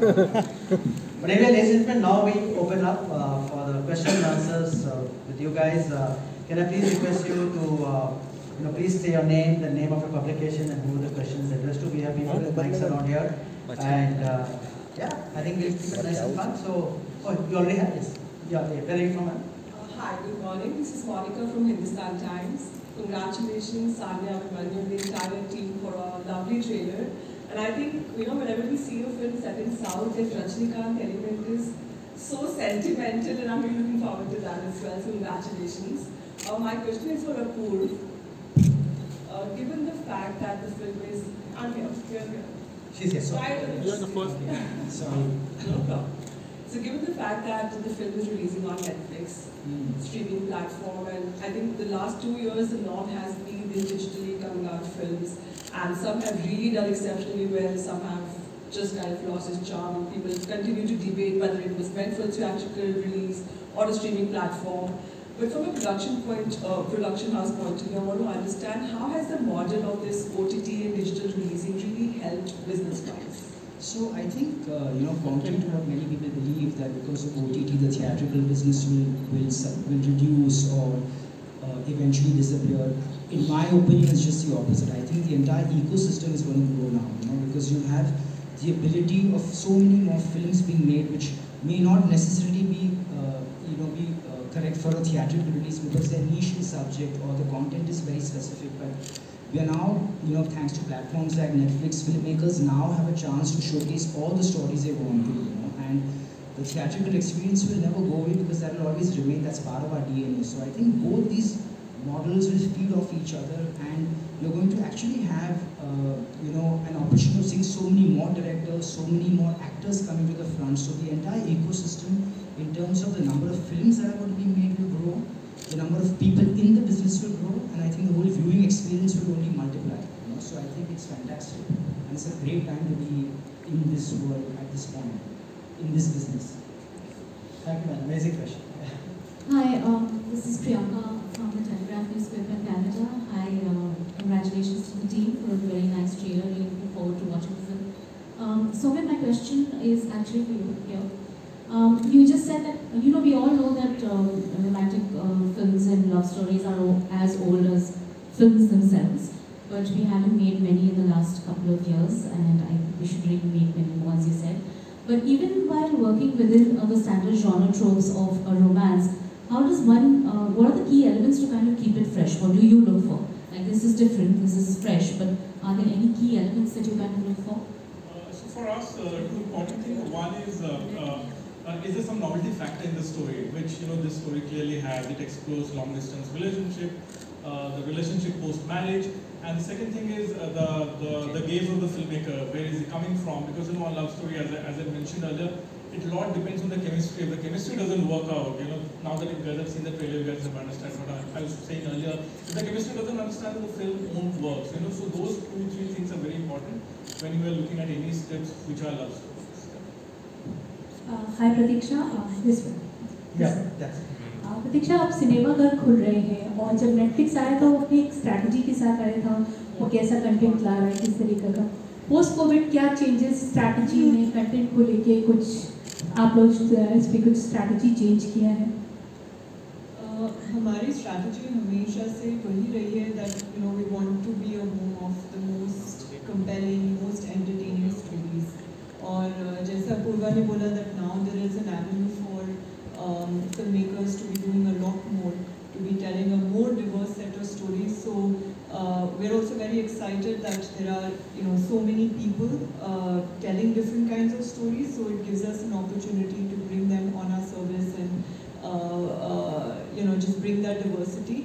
But anyway, ladies and gentlemen, now we open up for the question and answers with you guys. Can I please request you to please say your name, the name of your publication, and who the question is addressed to. We have people with mics around here, and yeah, I think we'll keep it nice and fun. So, you already have this. Yeah, where are you from? Hi, good morning. This is Monica from Hindustan Times. Congratulations, Sanya, Abhimanyu, the entire team for a lovely trailer. And I think, whenever we see a film set in South, the Rajnikant element is so sentimental, and I'm really looking forward to that as well. So congratulations. My question is for Apoorv. Given the fact that the film is... I'm here. She's here. You're the first. Sorry. No problem. So given the fact that the film is releasing on Netflix, streaming platform, and I think the last 2 years the norm has been in digitally coming out films, and some have really done exceptionally well, some have just kind of lost its charm, and people continue to debate whether it was meant for a theatrical release or a streaming platform. But from a production house point of view, I want to understand how has the model of this OTT and digital releasing really helped business-wise? So I think, contrary to what many people believe, that because of OTT, the theatrical business will reduce or eventually disappear. In my opinion, it's just the opposite. I think the entire ecosystem is going to grow now, because you have the ability of so many more films being made, which may not necessarily be, correct for a theatrical release because they're niche in subject or the content is very specific. But we are now, thanks to platforms like Netflix, filmmakers now have a chance to showcase all the stories they want to, and the theatrical experience will never go away because that will always remain, that's part of our DNA. So I think both these models will feed off each other, and you're going to actually have, an opportunity of seeing so many more directors, so many more actors coming to the front. So the entire ecosystem, in terms of the number of films that are going to be made, will grow. The number of people in the business will grow, and I think the whole viewing experience will only multiply. So I think it's fantastic, and it's a great time to be in this world at this point, in this business. Thank you, man. Amazing question. Hi, this is Priyanka from the Telegraph newspaper in Canada. Hi, congratulations to the team for a very nice trailer. Really looking forward to watching the film. So my question is actually for you here. You just said that, we all know that romantic films and love stories are as old as films themselves, but we haven't made many in the last couple of years, and we should really make many more, as you said. But even while working within the standard genre tropes of romance, how does one, what are the key elements to kind of keep it fresh? What do you look for? Like, this is different, this is fresh, but are there any key elements that you kind of look for? So for us, two important things. One is there some novelty factor in the story, which this story clearly has. It explores long-distance relationship, the relationship post-marriage, and the second thing is the gaze of the filmmaker. Where is he coming from? Because a love story, as I mentioned earlier, it a lot depends on the chemistry. If the chemistry doesn't work out, now that you guys have seen the trailer, you guys have understand what I was saying earlier. If the chemistry doesn't understand, the film won't work. So those 2-3 things are very important when you are looking at any scripts which are love stories. Hi Pratiksha, this one. प्रतीक्षा, आप सिनेमाघर खुल रहे हैं और जब Netflix आया था वो अपनी एक स्ट्रैटेजी के साथ आया था, वो कैसा कंटेंट ला रहा है, किस तरीके का. पोस्ट कोविड क्या चेंजेस स्ट्रैटेजी में कंटेंट को लेके कुछ आप लोग इस पर कुछ स्ट्रैटेजी चेंज किया है? हमारी स्ट्रैटेजी हमेशा से वही रही है that we want to be a home of the most compelling, most entertaining stories. और जैसा पूर्वा ने बोला that now there is an avenue for filmmakers to be doing a lot more, to be telling a more diverse set of stories. So we're also very excited that there are so many people telling different kinds of stories. So it gives us an opportunity to bring them on our service and just bring that diversity.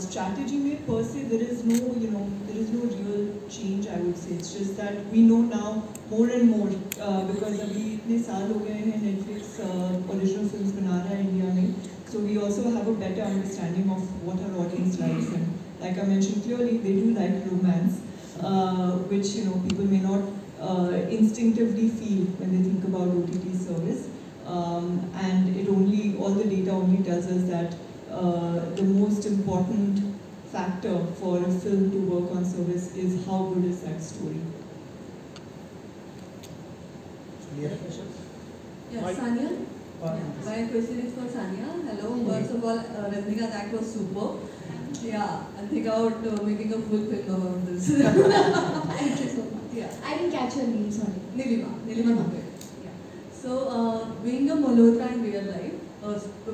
Strategy में per se there is no real change, I would say. It's just that we know now more and more because अभी इतने साल हो गए हैं Netflix original films बना रहा है इंडिया में. So we also have a better understanding of what our audience likes, and like I mentioned clearly, they do like romance, which people may not instinctively feel when they think about OTT service, and all the data only tells us that the most important factor for a film to work on service is how good is that story. Any other questions? Yeah, Sania. Or- My question is for Sania. Hello. First of all, Rajnikant act was super. Yeah, and think about making a full film about this. Thank you so much. Yeah. I didn't catch your name, sorry. Nilima Mukher. Yeah. So, being a Malhotra in real life,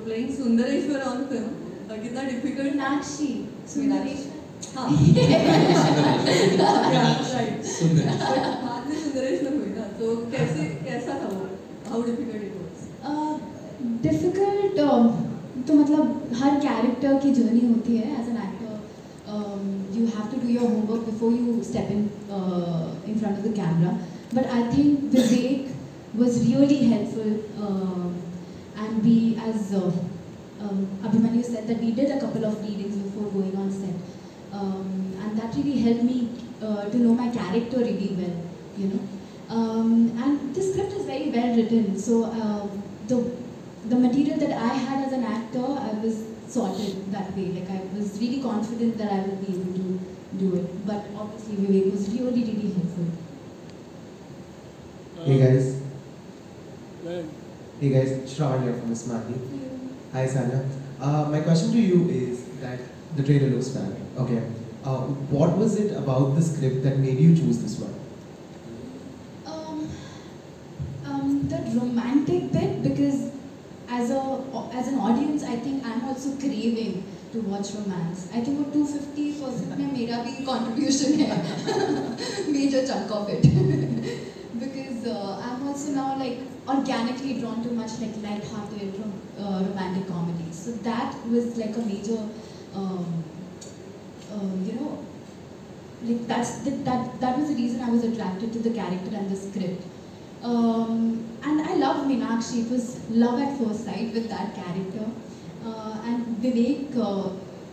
playing Sundareshwar on film, कितना difficult? Meenakshi. Sundareshwar. हाँ. Yeah, right. सुंदर But बाद में सुंदरेश में हुई ना, तो कैसा था वो? How difficult it was? Difficult तो मतलब हर कैरेक्टर की जर्नी होती है as an actor you have to do your homework before you step in front of the camera but I think Vivek was really helpful and we as Abhimanyu said that we did a couple of readings before going on set and that really helped me to know my character really well, you know. And the script is very well written, so the material that I had as an actor, I was sorted that way. Like I was really confident that I would be able to do it. But obviously Vivek was really, really helpful. Hey guys. Hey guys, Shravan here from Smarty. Hi Sanya. My question to you is that the trailer looks fab. Okay. What was it about the script that made you choose this one? The romantic bit, because as an audience, I think I'm also craving to watch romance. I think वो 250% में मेरा भी contribution है, major chunk of it. Because I'm also now like organically drawn to much like light-hearted romantic comedies. So that was like a major, you know, like that was the reason I was attracted to the character and the script. And I love Meenakshi. It was love at first sight with that character. And Vivek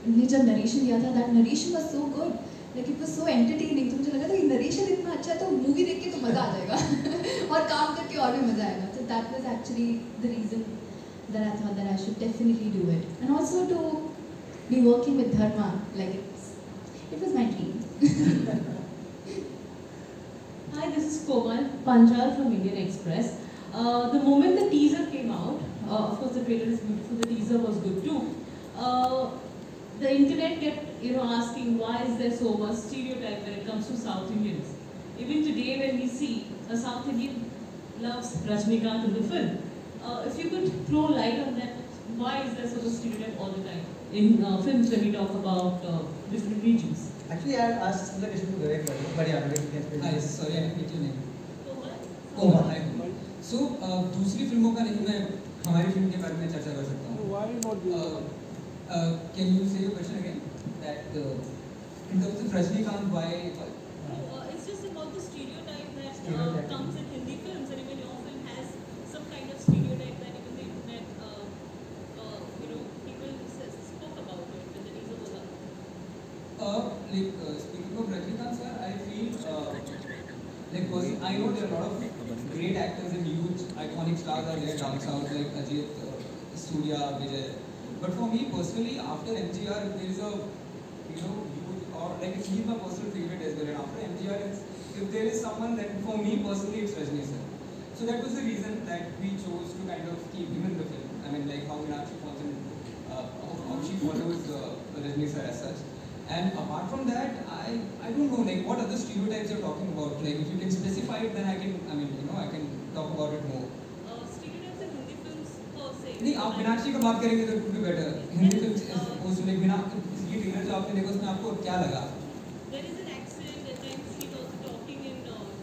ने जब narration दिया था, that narration was so good. Like it was so entertaining. तो मुझे लगा था कि narration इतना अच्छा है तो movie देख के तो मजा आ जाएगा और काम करके और भी मजा आएगा. So that was actually the reason that I thought that I should definitely do it. And also to be working with Dharma, like it was my dream. Hi, this is Komal Panjal from Indian Express. The moment the teaser came out, of course the trailer is beautiful, the teaser was good too. The internet kept, asking why is there so much stereotype when it comes to South Indians. Even today when we see a South Indian loves Rajnikant in the film, if you could throw light on that, why is there so much stereotype all the time in films when we talk about different regions? Actually, I asked similar question to Vivek, but yeah, Vivek can. Hi, sorry, I didn't get your name. Komal. Hi, Komal. So, दूसरी फिल्मों का नहीं, मैं हमारी film के बारे में चर्चा कर सकता हूँ. Why not this? Can you say your question again? That in terms of Rajnikant, why? It's just about the stereotype that comes in Hindi films, and even your film has some kind of stereotype that even the internet, people spoke about it when the teaser was up. Speaking of Rajnikant sir, I feel I know there are a lot of great actors and huge iconic stars are there down south like Ajit, Surya, Vijay. But for me personally, after MGR, there is a huge, or like he's my personal favorite as well. And after MGR, if there is someone, then for me personally, it's Rajni sir. So that was the reason that we chose to kind of keep him in the film. I mean, like how Meenakshi falls in, how she follows Rajni sir as such. And apart from that, I don't know like what other stereotypes you're talking about. Like if you can specify it, then I can talk about it more. Stereotypes in Hindi films per se. नहीं आप मीनाक्षी का बात करेंगे तो it would be better. Hindi film उसमें मीनाक्षी ये trailer जो आपने देखा उसमें आपको क्या लगा? There is an accent at times she's also talking in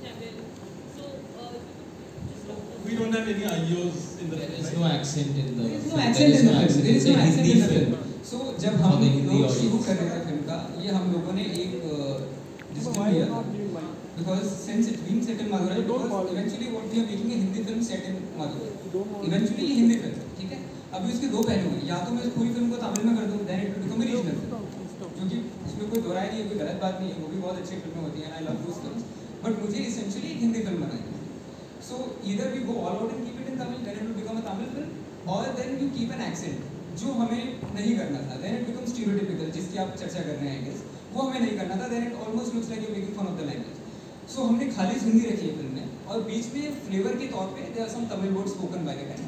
Tamil. So We don't have any IOs in the film. There is no accent in the film. There is no accent in the film. So जब हम लोग शुरू कर रहे थे film का, ये हम लोगों ने एक डिसीजन लिया था. Because since it's being set in Madurai, because eventually what we are making a Hindi film set in Madurai. Eventually ये हिंदी फिल्म, ठीक है? अभी उसके दो पहलू हैं. या तो मैं इस पूरी फिल्म को तमिल में कर दूँ, then it will become a regional film. क्योंकि इसमें कोई दोहराई नहीं है, कोई गलत बात नहीं है, वो भी बहुत अच्छी फिल्में होती हैं, and I love those films. But मुझे essentially एक हिंदी फिल्म बनानी है. So either we go all out and keep it in Tamil, then it will become a Tamil film, or then you keep an accent. जो हमें नहीं करना था, then it becomes stereotypical, जिसकी आप चर्चा कर रहे हैं, I guess. वो हमें नहीं करना था, then it almost looks like you're making fun of the language. So हमने खाली हिंदी रखी है फिल्म में, और बीच में फ्लेवर के तौर पे there are some Tamil words spoken by the guy.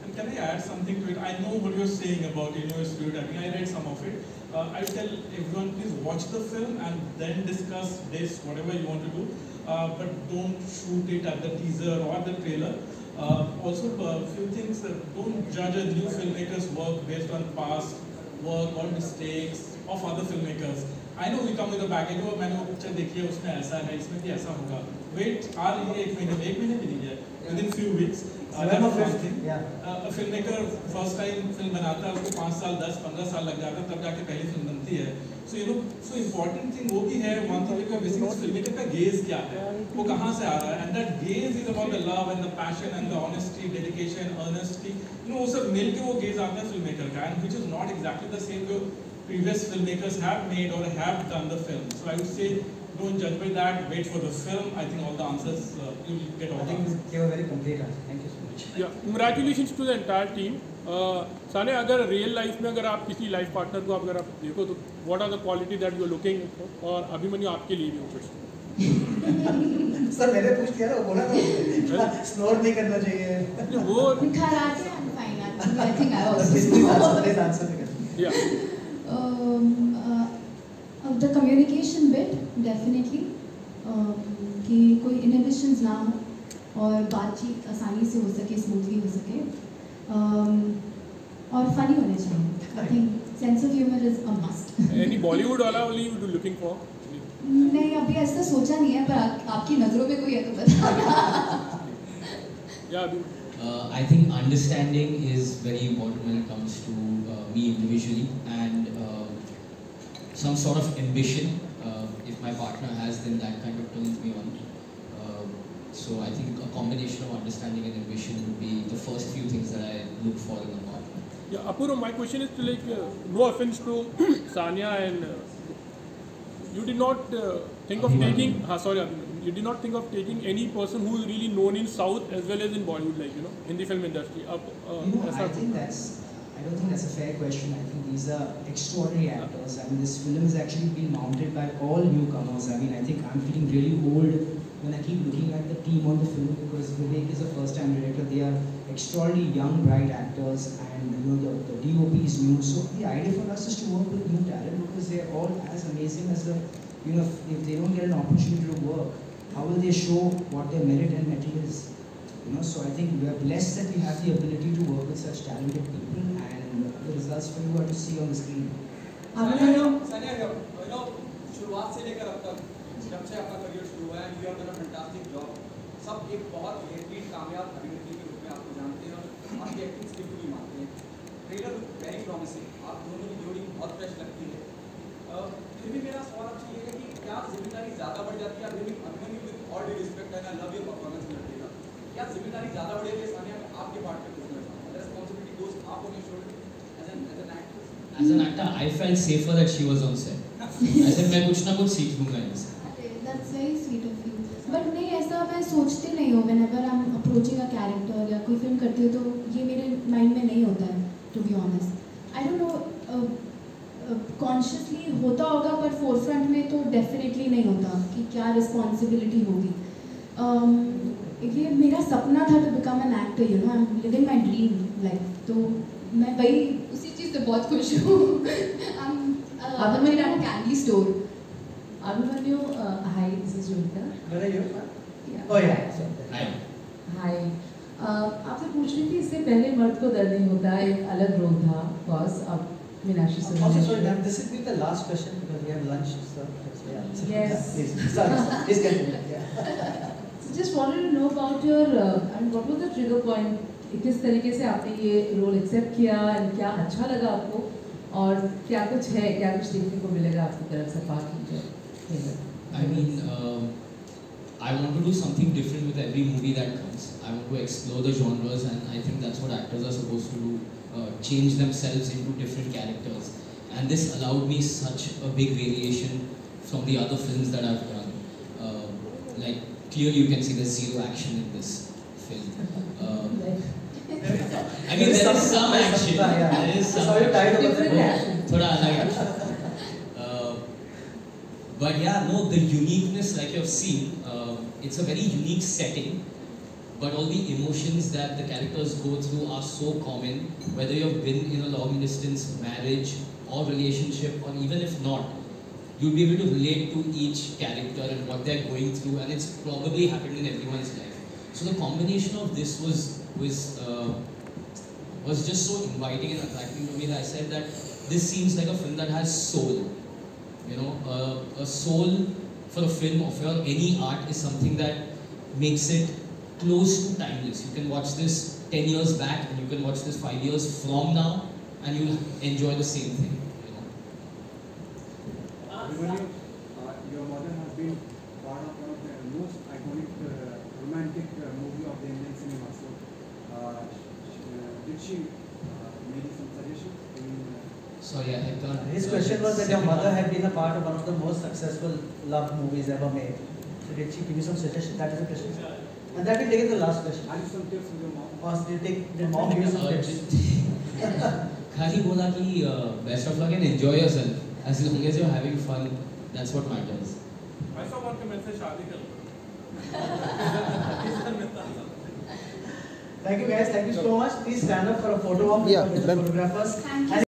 And can I add something to it? I know what you're saying about stereotyping. I read some of it. I tell everyone, please watch the film and then discuss this, whatever you want to do. But don't shoot it at the teaser or the trailer. Also, a few things, don't judge a new filmmaker's work based on past work or mistakes of other filmmakers. I know we come with a baggage, oh मैंने वो picture देखी है, उसमें ऐसा है, इसमें भी ऐसा होगा. Wait, आ रही है 1 महीने भी नहीं है. Within few weeks. That's one thing. A filmmaker first time film बनाता है, उसको 5 साल, 10, 15 साल लग जाता है, तब जाके पहली फिल्म बनती है. So so important thing वो भी है, one thing कि basically filmmaker का gaze क्या है, वो कहाँ से आ रहा है, and that gaze is about the love and the passion and the honesty, dedication, earnesty. वो सब मिल के वो gaze आता है filmmaker का, and which is not exactly the same way previous filmmakers have made or have done the film. So I would say, don't judge by that. Wait for the film. I think all the answers you'll get all. I think they were very complete. Thank you so much. Yeah, congratulations to the entire team. साने अगर real life में अगर आप किसी life partner को अगर आप देखो तो what are the quality that you are looking for? और अभिमन्यु आपके लिए भी कुछ. सर मैंने पूछ दिया ना, बोला था स्नोर नहीं करना चाहिए. वो Karate, I'm fine. Actually, I think I also. Please answer. Yeah. The communication bit definitely कि कोई inhibitions ना हो और बातचीत आसानी से हो सके, smoothly हो सके और funny होने चाहिए. I think sense of humor is a must. Any Bollywood वाला only you looking for? नहीं अभी ऐसा सोचा नहीं है, पर आपकी नज़रों में कोई है तो बता. Yeah. I think understanding is very important when it comes to me individually, and some sort of ambition. If my partner has, then that kind of turns me on. So I think a combination of understanding and ambition would be the first few things that I look for in a partner. Yeah, Apurva, my question is to no offense to Sanya, and you did not think of taking. You did not think of taking any person who is really known in South as well as in Bollywood, in the film industry. I don't think that's a fair question. I think these are extraordinary actors. I mean, this film has actually been mounted by all newcomers. I mean, I think I'm feeling really old when I keep looking at the team on the film, because Vivek is a first-time director. They are extraordinarily young, bright actors, and the DOP is new. So the idea for us is to work with new talent, because they are all as amazing as if they don't get an opportunity to work, how will they show what their merit and metal is? So I think we are blessed that we have the ability to work with such talented people, and the results for you are to see on the screen. Sanya, शुरुआत से लेकर अब तक जब से आपका career शुरू हुआ है, you have done a fantastic job. सब एक बहुत बेहतरीन कामयाब अभिनेत्री के रूप में आपको जानते हैं और आपकी एक्टिंग स्किल को भी मानते हैं. ट्रेलर वेरी प्रॉमिसिंग, आप दोनों की जोड़ी बहुत फ्रेश लगती है. फिर भी मेरा सवाल आपसे ये है कि क्या जिम्मेदारी ज़्यादा बढ़ जाती है? Abhimanyu with all due respect and I love your performance in trailer. क्या जिम्मेदारी ज़्यादा बढ़ेगी सानिया आपके पार्ट पे पूछना चाहूँगा? The responsibility goes up on your shoulder as an actor. As an actor, I felt safer that she was on set. ऐसे मैं कुछ ना कुछ सीख लूँगा इनसे. That's very sweet of you. But नहीं ऐसा मैं सोचती नहीं हूँ. Whenever I'm approaching a character या कोई फिल्म करती हूँ तो ये मेरे माइंड में नहीं होता है. To be honest, I don't know. Consciously होता होगा, पर forefront में तो definitely नहीं होता कि क्या responsibility होगी. ये मेरा सपना था to become an actor. I'm living my dream life. तो मैं वही उसी चीज़ से बहुत खुश हूँ. I'm working at a candy store. Abhimanyu, hi, this is Jyotika. Where are you? Yeah. Oh yeah. Hi. Hi. आपसे पूछ रही थी, इससे पहले मर्द को दर्द नहीं होता, एक अलग रोल था, बॉस. अब मीनाक्षी से. Also, sorry, ma'am, this will be the last question because we have lunch, sir. Yeah. Yes. Please, sorry, please continue. Yeah. So just wanted to know about your and what was the trigger point? किस तरीके से आपने ये role accept किया, and क्या अच्छा लगा आपको, और क्या कुछ है, क्या कुछ देखने को मिलेगा आपकी तरफ से बाकी? I mean, I want to do something different with every movie that comes. I want to explore the genres, and I think that's what actors are supposed to do, change themselves into different characters. And this allowed me such a big variation from the other films that I've done. Like, clearly you can see there's zero action in this film. I mean, there is some action. There is some different action. Thoda alag action. But yeah, no, the uniqueness, like you've seen, it's a very unique setting, but all the emotions that the characters go through are so common, whether you've been in a long distance marriage or relationship, or even if not, you'll be able to relate to each character and what they're going through, and it's probably happened in everyone's life. So the combination of this was just so inviting and attracting to me that I said that this seems like a film that has soul. You know, a soul for a film or for any art is something that makes it close to timeless. You can watch this 10 years back and you can watch this 5 years from now and you'll enjoy the same thing. Abhimanyu, your mother has been part of one of the most iconic romantic movie of the Indian cinema. So, did she make some suggestions? Sorry, I can't. His question was that your mother had been a part of one of the most successful love movies ever made. So did she give you some suggestions? That is the question. And that will take it the last question. Are you some tips with your mom? Or did the mom give you some tips? Khali bola ki best of luck and enjoy yourself. As long as you're having fun, that's what matters. I saw one comment say shaadi kar. Thank you guys. Thank you so much. Please stand up for a photo op with the photographers.